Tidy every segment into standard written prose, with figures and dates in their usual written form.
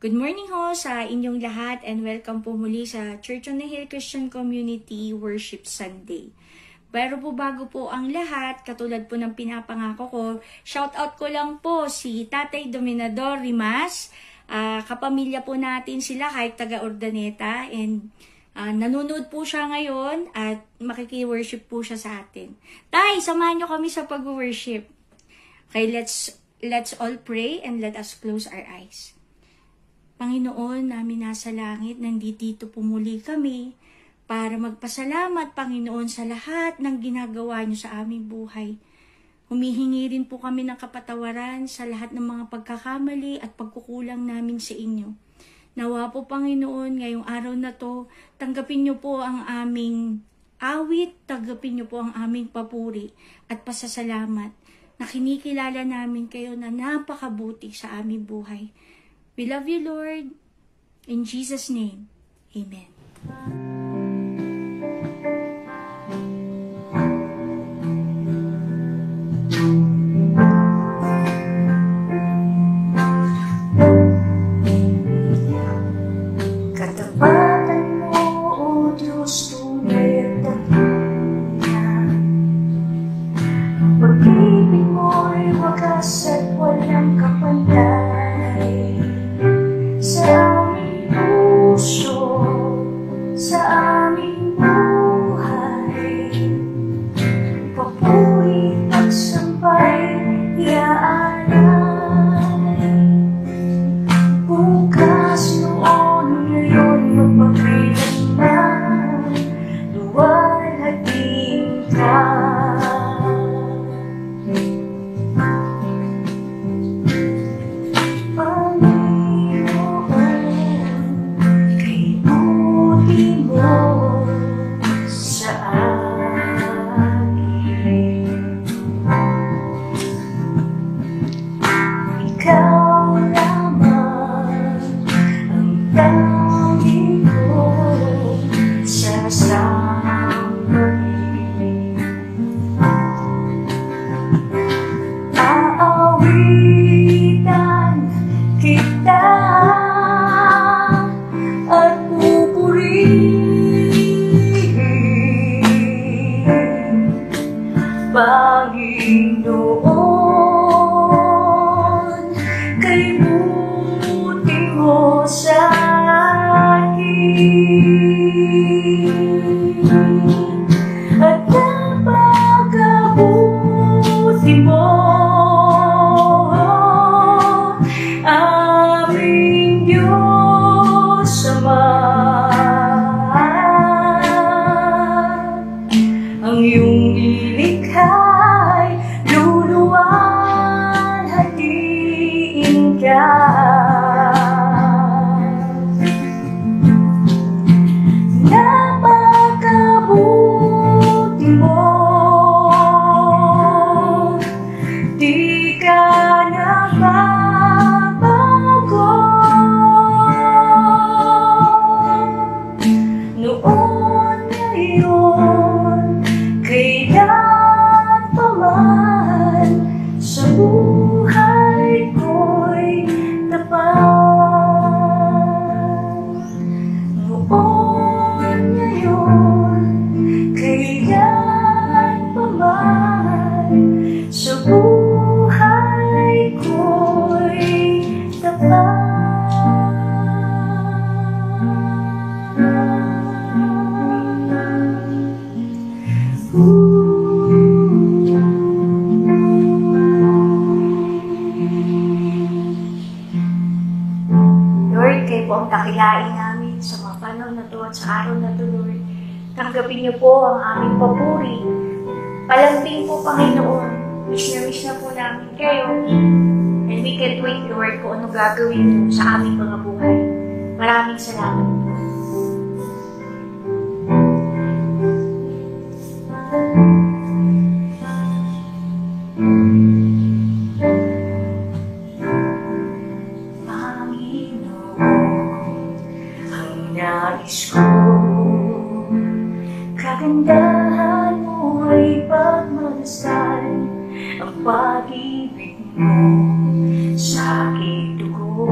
Good morning ho sa inyong lahat and welcome po muli sa Church on the Hill Christian Community Worship Sunday. Pero po bago po ang lahat, katulad po ng pinapangako ko, shout out ko lang po si Tatay Dominador Rimas. Kapamilya po natin sila kahit taga Urdaneta and nanonood po siya ngayon at makiki-worship po siya sa atin. Tay, samahan niyo kami sa pag-worship. Okay, let's all pray and let us close our eyes. Panginoon namin nasa langit, nandito po muli kami para magpasalamat, Panginoon, sa lahat ng ginagawa niyo sa aming buhay. Humihingi rin po kami ng kapatawaran sa lahat ng mga pagkakamali at pagkukulang namin sa inyo. Nawa po, Panginoon, ngayong araw na to, tanggapin niyo po ang aming awit, tanggapin niyo po ang aming papuri at pasasalamat na kinikilala namin kayo na napakabuti sa aming buhay. We love you, Lord. In Jesus' name, Amen. Katapatan mo, O Diyos, tunay at dakila. Ang pag-ibig mo'y wagas at walang kapantay. Sa aming puso, sa aming buhay, papuri at sampay, iaalay. Bukas, noon, ngayon, magpapailanman, luwalhatiin ka. Panginoon, kay buti mo sa akin at napakabuti mo, aming Diyos Ama. Ang iyong nilikhay, luluwalhatiin ka. Napakabuti mo, di ka nagbabago. Noon, ngayon, kailan pa man, sa buhay ko'y tapat. Noon, ngayon, kailan pa man, sa buhay ko'y tapat. Lord, kayo po ang dakilain namin sa mga panahon na to at sa araw na to, Lord. Tanggapin niyo po ang aming papuri. Palambing po, Panginoon. Wish na po namin kayo. And we can't wait, Lord, kung ano gagawin niyo sa aming mga buhay. Maraming salamat po. Nais ko, kagandahan mo ay pagmamahal, ang pag-ibig mo sa aking dugo.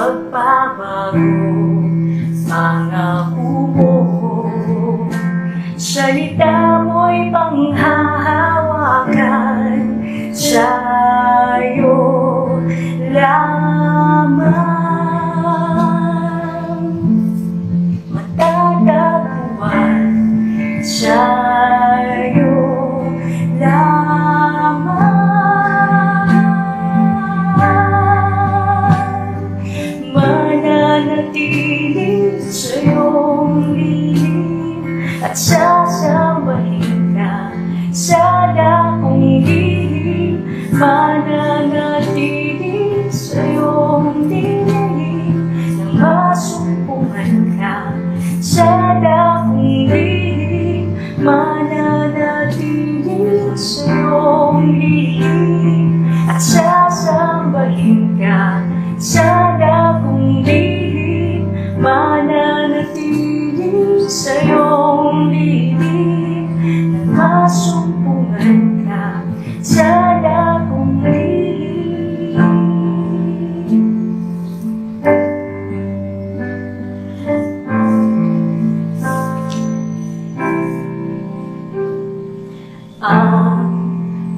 magbabago. Pangako mo, salita mo'y panghahawakan, sa'yo lamang matatagpuan, sa'yo lamang mananatili sa iyong lilim at sasambahin ka sa dakong dilim. Mananatili sa iyong dilim nang masumpungan ka sa dakong dilim. Mananatili sa iyong dilim at sasambahin ka sa dakong dilim. Mananatili sa iyong dilim nang masumpungan ka sa dakong dilim. Ang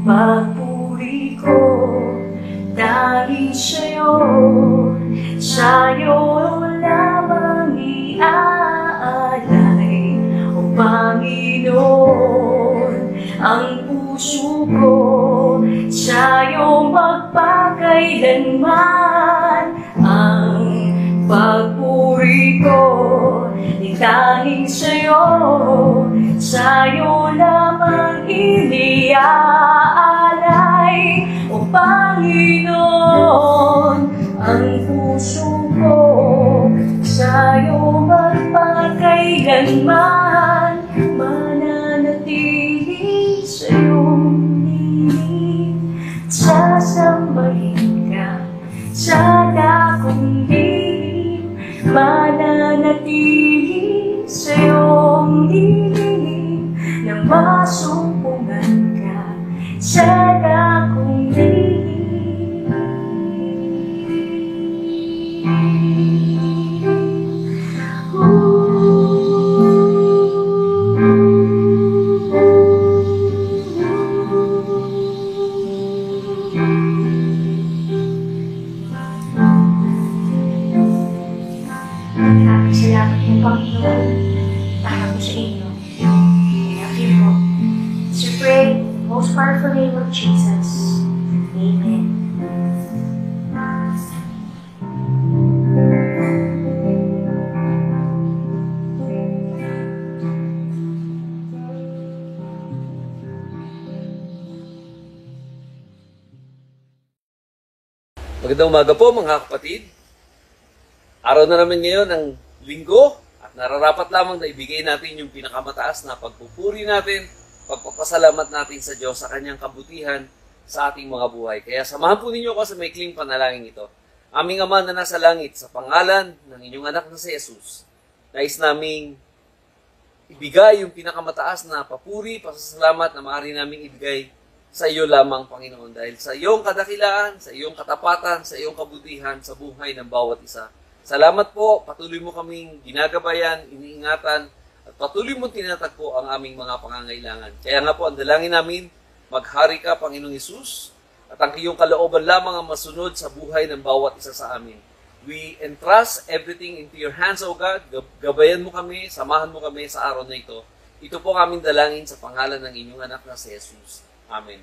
pagpuri ko dahil sa'yo, sa'yo lamang iaalay, O Panginoon, ang puso ko sa'yo magpakailanman. Ang pagpuri ko dahil sa'yo, sa'yo lamang iniaalay, O Panginoon, ang puso ko sa'yo magpakailanman. Mananatili sa iyong dilim, sasambahin ka sa dakong dilim. Mananatili sa iyong dilim nang masumpungan ka sa dakong dilim. Salamat po, Panginoon, para po sa inyo. Thank you po. So pray, most powerful name of Jesus. Amen. Magandang umaga po mga kapatid. Araw na naman ngayon ng linggo at nararapat lamang na ibigay natin yung pinakamataas na pagpupuri natin, pagpapasalamat natin sa Diyos sa kanyang kabutihan sa ating mga buhay. Kaya samahan po ninyo ako sa maikling panalangin ito. Aming Ama na nasa langit, sa pangalan ng inyong anak na si Jesus, nais naming ibigay yung pinakamataas na papuri, pasasalamat na maaari naming ibigay sa iyo lamang, Panginoon, dahil sa iyong kadakilaan, sa iyong katapatan, sa iyong kabutihan sa buhay ng bawat isa. Salamat po, patuloy mo kaming ginagabayan, iniingatan, at patuloy mo tinatagpo ang aming mga pangangailangan. Kaya nga po, ang dalangin namin, maghari ka, Panginoong Hesus, at ang iyong kalooban lamang ang masunod sa buhay ng bawat isa sa amin. We entrust everything into your hands, O God. Gabayan mo kami, samahan mo kami sa araw na ito. Ito po ang aming dalangin sa pangalan ng inyong anak na si Jesus. Amen.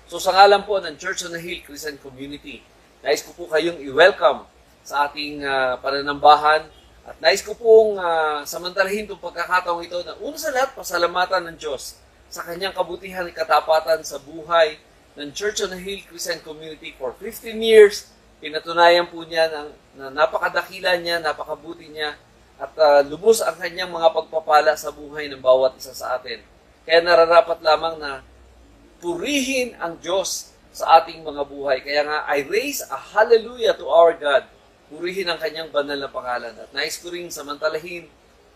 So sa ngalan po ng Church on the Hill Christian Community, nais ko po kayong i-welcome sa ating pananambahan at nais ko pong samantalahin itong pagkakataong ito na una sa lahat, pasalamatan ng Diyos sa kanyang kabutihan at katapatan sa buhay ng Church on the Hill Christian Community for 15 years. Pinatunayan po niya na napakadakila niya, napakabuti niya at lubos ang kanyang mga pagpapala sa buhay ng bawat isa sa atin. Kaya nararapat lamang na purihin ang Diyos sa ating mga buhay. Kaya nga, I raise a hallelujah to our God. Purihin ang kanyang banal na pangalan. At nais ko rin samantalahin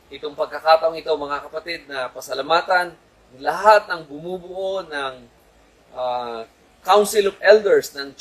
itong pagkakataong ito, mga kapatid, na pasalamatan ng lahat ng bumubuo ng Council of Elders ng